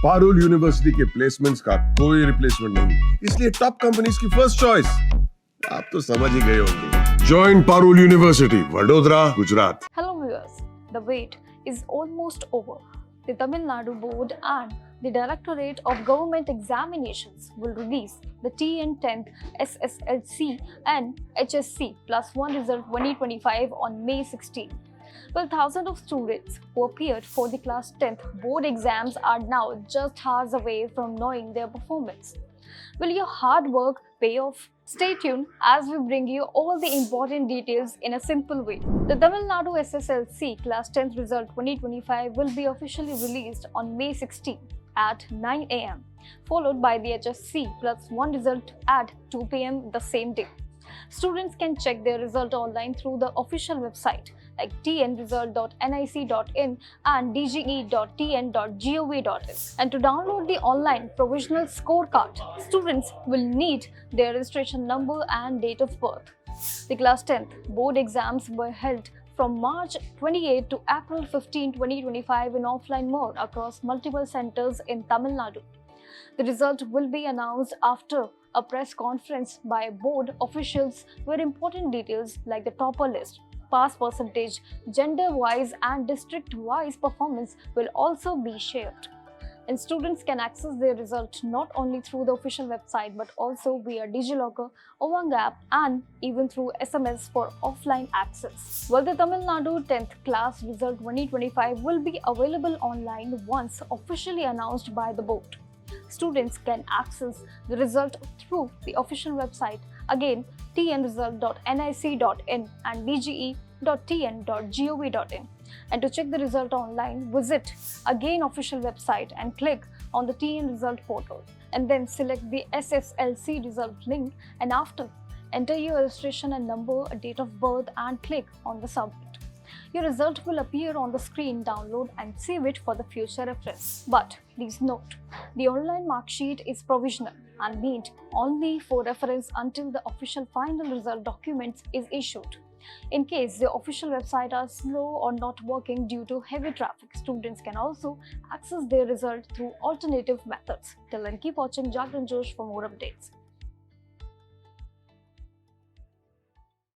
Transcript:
Parul university के placements का कोई रिप्लेसमेंट नहीं, इसलिए टॉप कंपनीज की फर्स्ट चॉइस। आप तो समझ ही गए होंगे। Join Parul university, Vadodara, Gujarat. Hello viewers, the wait is almost over. The Tamil Nadu Board and the Directorate of Government Examinations will release the TN 10th SSLC and HSC Plus 1 result 2025 on May 16. Well, thousands of students who appeared for the Class 10th board exams are now just hours away from knowing their performance. Will your hard work pay off? Stay tuned as we bring you all the important details in a simple way. The Tamil Nadu SSLC Class 10th result 2025 will be officially released on May 16 at 9 am, followed by the HSC Plus 1 result at 2 pm the same day. Students can check their result online through the official website like tnresults-nic-in and dge.tn.gov.in. And to download the online provisional scorecard, students will need their registration number and date of birth. The Class 10th board exams were held from March 28 to April 15, 2025 in offline mode across multiple centers in Tamil Nadu. The result will be announced after a press conference by board officials where important details like the topper list, pass percentage, gender-wise and district-wise performance will also be shared. And students can access their result not only through the official website but also via DigiLocker, Ovang app and even through SMS for offline access. Well, the Tamil Nadu 10th class result 2025 will be available online once officially announced by the board. Students can access the result through the official website, again tnresult.nic.in and dge.tn.gov.in. And to check the result online, visit again official website and click on the TN result portal and then select the SSLC result link, and after enter your registration and number, a date of birth and click on the submit. Your result will appear on the screen. Download and save it for the future reference. But please note, the online mark sheet is provisional and meant only for reference until the official final result documents is issued. In case the official website are slow or not working due to heavy traffic, students can also access their result through alternative methods. Till then, keep watching JagranJosh for more updates.